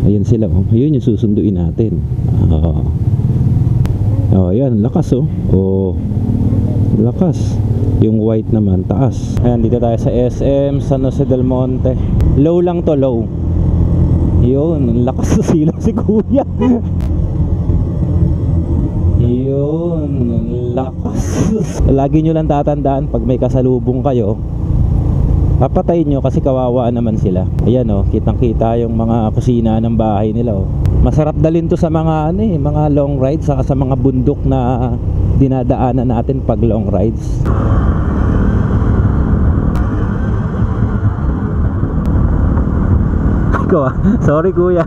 Ayun sila, oh. Ayun yung susunduin natin. Ayan, lakas oh. Oh, lakas. Yung white naman, taas. Ayan, dito tayo sa SM San Jose del Monte. Low lang to, low. Yun, lakas sa silaw si kuya. Yun, lakas. Lagi nyo lang tatandaan pag may kasalubong kayo, papatayin nyo kasi kawawa naman sila. Ayan oh, kitang kita yung mga kusina ng bahay nila oh. Masarap dalhin to sa mga mga long rides, saka sa mga bundok na dinadaanan natin pag long rides. Sorry kuya,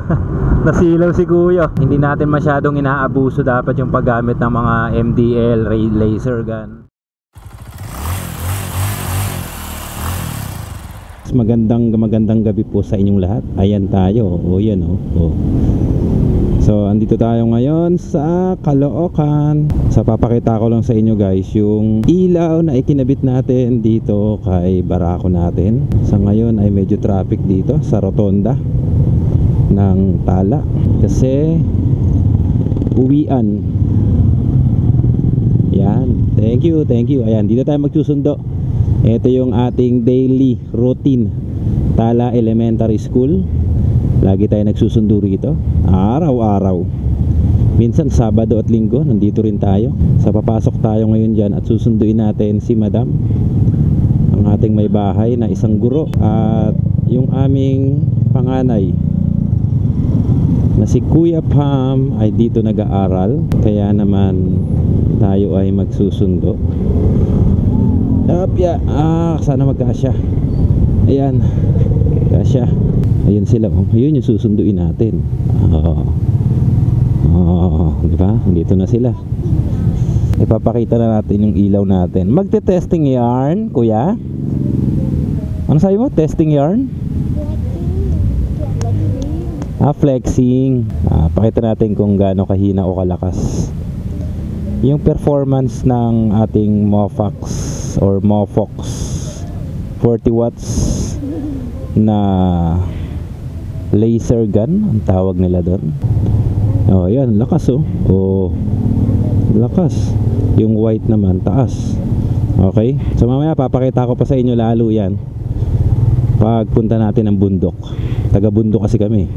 nasilaw si kuya. Hindi natin masyadong inaabuso dapat yung paggamit ng mga MDL laser gun. Magandang gabi po sa inyong lahat. Ayan tayo, o yan o. So andito tayo ngayon sa Caloocan. So papakita ko lang sa inyo guys yung ilaw na ikinabit natin dito kay barako natin. Sa ngayon ay medyo traffic dito sa rotonda ng Tala kasi uwian. Yan, thank you. Ayan, dito tayo magsusundo. Ito yung ating daily routine, Tala Elementary School. Lagi tayo nagsusundo rito, araw-araw. Minsan Sabado at Linggo nandito rin tayo. So papasok tayo ngayon dyan at susunduin natin si Madam, ang ating may bahay na isang guro, at yung aming panganay na si Kuya Pam ay dito nag-aaral. Kaya naman tayo ay magsusundo. Sana magkasya. Ayan, kasya. Ayun sila, oh. Ayun yung susunduin natin. Di ba? Dito na sila. Ipapakita na natin yung ilaw natin. Magte-testing yarn, kuya. Ano sabi mo? Testing yarn? Flexing. Pakita natin kung gaano kahina o kalakas yung performance ng ating Mofox or Mofox 40 watts na laser gun ang tawag nila doon. Oh, yan, lakas oh. Oh, lakas. Yung white naman, taas. Okay? So mamaya papakita ko pa sa inyo lalo yan pagpunta natin ng bundok. Taga bundok kasi kami.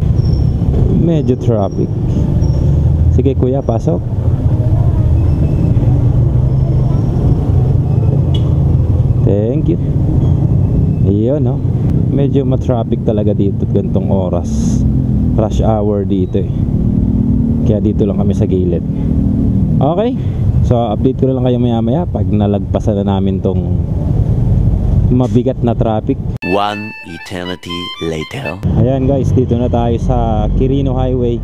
Medyo traffic. Sige kuya, pasok. Thank you. Ayun no. Medyo ma-traffic talaga dito gantong oras. Rush hour dito eh. Kaya dito lang kami sa gilid. Okay. So update ko na lang kayo maya maya pag nalagpasan na namin tong mabigat na traffic. One eternity later. Ayan guys, dito na tayo sa Quirino Highway.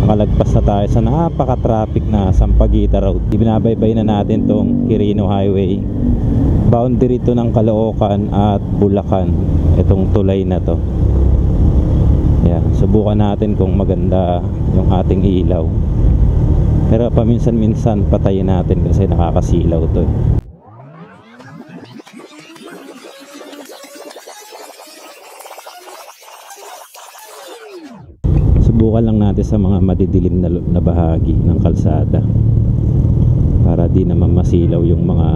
Nakalagpas na tayo sa napaka-traffic na Sampaguita Road. Ibinabaybay na natin tong Quirino Highway. Boundary to ng Caloocan at Bulacan. Itong tulay na to. Yan, subukan natin kung maganda yung ating ilaw. Pero paminsan-minsan patayin natin kasi nakakasilaw to. Subukan lang natin sa mga madidilim na bahagi ng kalsada para di naman masilaw yung mga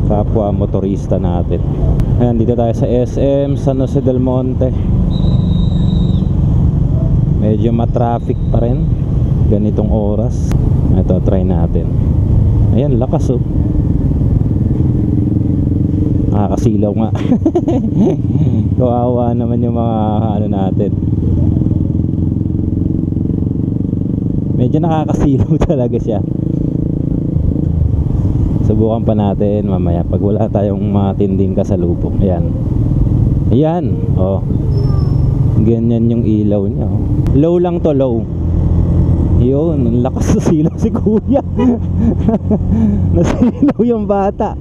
kapwa motorista natin. Ayan, dito tayo sa SM San Jose del Monte. Medyo matraffic pa rin ganitong oras. Ito, try natin. Ayan, lakas oh. Nakakasilaw nga. Kawawa naman yung mga ano natin. Medyo nakakasilaw talaga siya. Subukan pa natin mamaya pag wala tayong matinding kasalubong. Ayan. Ayan. Oh. Ganyan yung ilaw niya oh. Low lang to, low. Yun, lakas sa silaw si kuya. Nasilaw yung bata.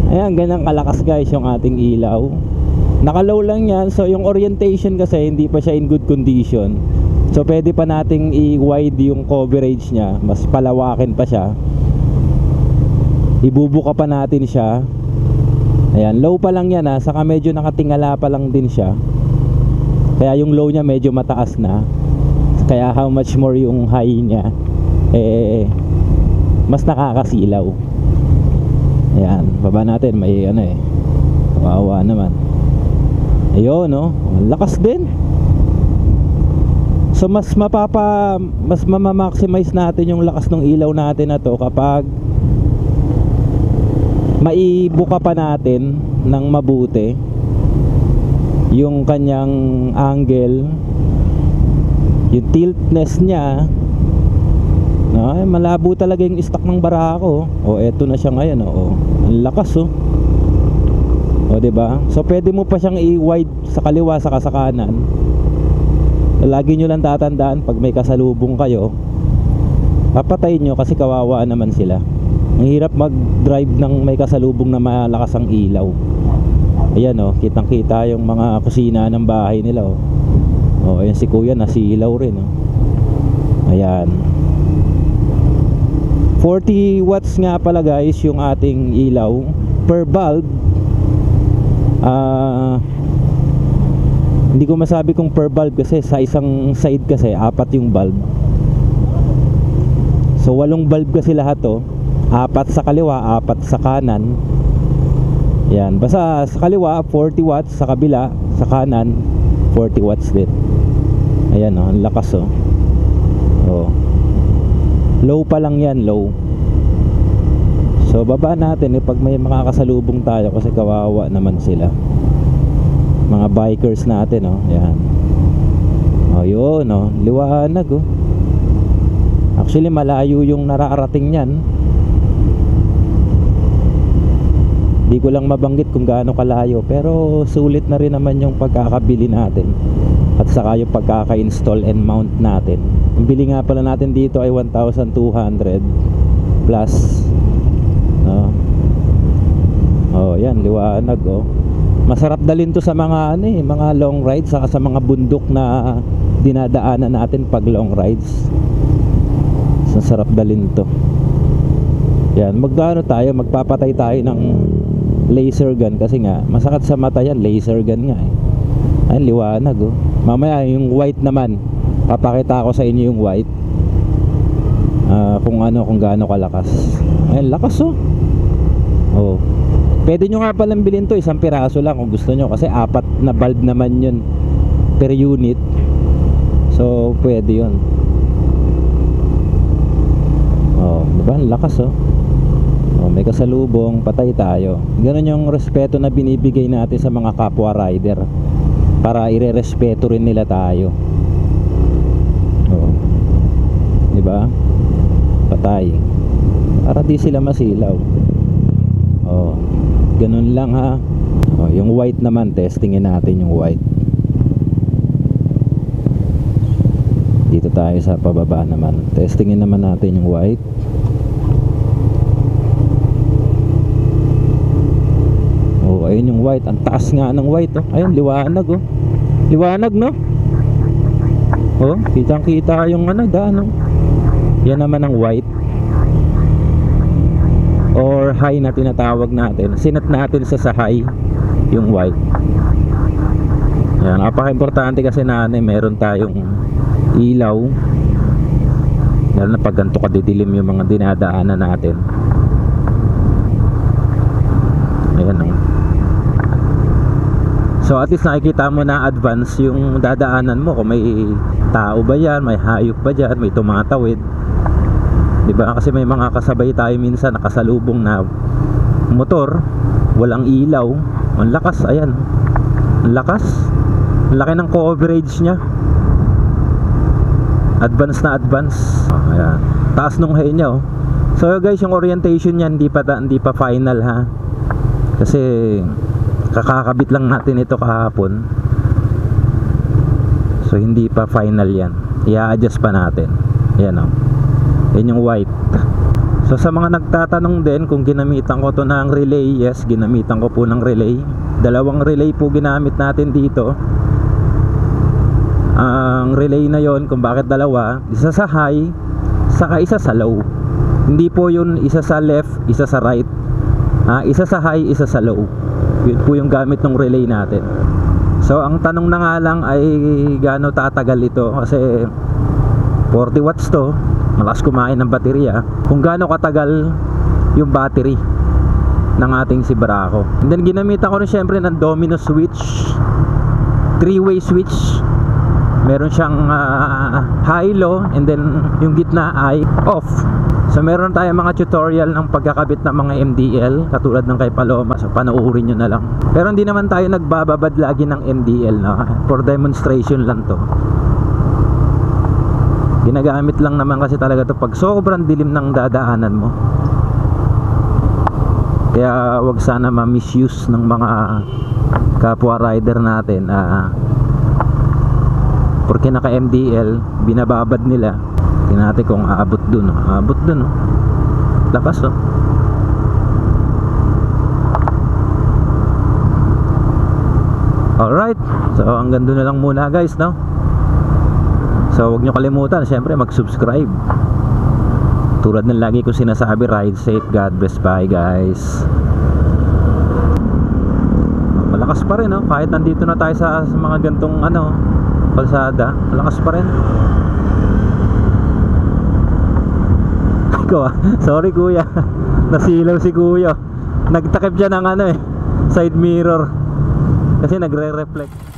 Ayan, ganyan kalakas guys yung ating ilaw. Nakalow lang yan. So yung orientation kasi hindi pa siya in good condition. So pwede pa nating i-wide yung coverage niya. Mas palawakin pa siya. Ibubuka pa natin siya. Ayan, low pa lang yan ha. Saka medyo nakatingala pa lang din siya. Kaya yung low niya medyo mataas na. Kaya how much more yung high niya, mas nakakasilaw. Ayan, baba natin, may ano kawawa naman. Ayun, no, lakas din. So mas mamamaximize natin yung lakas ng ilaw natin na to kapag maibuka pa natin ng mabuti yung kanyang angle, yung tiltness niya. No, malabo talaga yung stock ng Barako. Eto na siya ngayon, ang lakas, diba? So pwede mo pa siyang i-wide sa kaliwa saka sa kanan. Lagi nyo lang tatandaan, pag may kasalubong kayo, papatayin nyo kasi kawawa naman sila. Ang hirap mag-drive ng may kasalubong na malakas ang ilaw. Ayan, kitang kita yung mga kusina ng bahay nila. Ayan si kuya, nasilaw rin. Ayan, 40 watts nga pala guys yung ating ilaw per bulb. Hindi ko masabi kung per bulb kasi sa isang side kasi 4 yung bulb. So 8 bulb kasi lahat 4 sa kaliwa, 4 sa kanan. Yan, basta sa kaliwa 40 watts, sa kabila, sa kanan 40 watts din. Ayan, ang lakas. Low pa lang yan, low. So baba natin pag may makakasalubong tayo kasi kawawa naman sila, mga bikers natin. Yan, yun, liwanag. Actually malayo yung nararating niyan. Di ko lang mabanggit kung gaano kalayo, pero sulit na rin naman yung pagkakabili natin at saka yung pagkaka-install and mount natin. Ang bili nga pala natin dito ay 1,200 plus. Yan, liwanag. Masarap dalhin to sa mga mga long rides, saka sa mga bundok na dinadaanan natin pag long rides. Masarap dalhin to. Yan, magpapatay tayo ng laser gun kasi nga masakit sa mata yan, laser gun nga. Ayun, liwanag. Mamaya yung white naman, papakita ko sa inyo yung white, kung gaano kalakas. Ayun, lakas. Pwede nyo nga palang bilhin to, isang piraso lang kung gusto nyo, kasi 4 na bulb naman yun per unit. So pwede yun. Diba, ang lakas. May kasalubong, patay tayo. Ganun yung respeto na binibigay natin sa mga kapwa rider, para ire-respeto rin nila tayo. Diba? Patay para di sila masilaw. Ganun lang ha. Yung white naman, testingin natin yung white. Dito tayo sa pababa naman, testingin naman natin yung white. Ayun yung white, ang taas nga ng white. Ayun, liwanag. Liwanag, no? Kitang kita yung daan. Yan naman ang white or high na tinatawag natin. Sinat natin sa high yung white. Yan, napaka-importante kasi meron tayong ilaw, lalo na pag ganito kadidilim yung mga dinadaanan natin. Ayan. So at least nakikita mo na advance yung dadaanan mo, kung may tao ba yan, may hayop ba dyan, may tumatawid. Diba? Kasi may mga kasabay tayo minsan nakasalubong na motor, walang ilaw. Ang lakas, ayan. Ang lakas. Ang laki ng coverage nya. Advance na advance. Ayan. Taas nung hay nya. So guys, yung orientation nya hindi pa final ha. Kasi kakakabit lang natin ito kahapon. So hindi pa final yan. I-adjust pa natin. Ayan. Yan yung white. So sa mga nagtatanong din kung ginamitan ko to ng relay, yes, ginamitan ko po ng relay. 2 relay po ginamit natin dito. Ang relay na yon, kung bakit 2, isa sa high, saka isa sa low. Hindi po yun isa sa left, isa sa right. Isa sa high, isa sa low. Yun po yung gamit ng relay natin. So ang tanong na nga lang ay gaano tatagal ito, kasi 40 watts to, malakas kumain ng baterya. Kung gaano katagal yung battery ng ating Siberaco. And then ginamitan ko rin syempre ng domino switch, 3-way switch. Meron siyang high, low, and then yung gitna ay off. So meron tayong mga tutorial ng pagkakabit ng mga MDL, katulad ng kay Paloma. So panoorin nyo na lang. Pero hindi naman tayo nagbababad lagi ng MDL, no? For demonstration lang to. Ginagamit lang naman kasi talaga to pag sobrang dilim ng dadaanan mo. Kaya wag sana ma-misuse ng mga kapwa rider natin. Porque naka MDL, binababad nila. Tingnan natin kung aabot dun. Aabot dun, oh. Lakas, oh. Alright, so hanggang doon na lang muna guys, no? So huwag nyo kalimutan syempre mag-subscribe. Tulad ng lagi ko sinasabi, ride safe, God bless, bye guys. Malakas pa rin, no? Kahit nandito na tayo sa mga gantong kalsada, malakas pa rin. Sorry kuya, nasilaw si kuya. Nagtakip siya ng side mirror kasi nagre-reflect.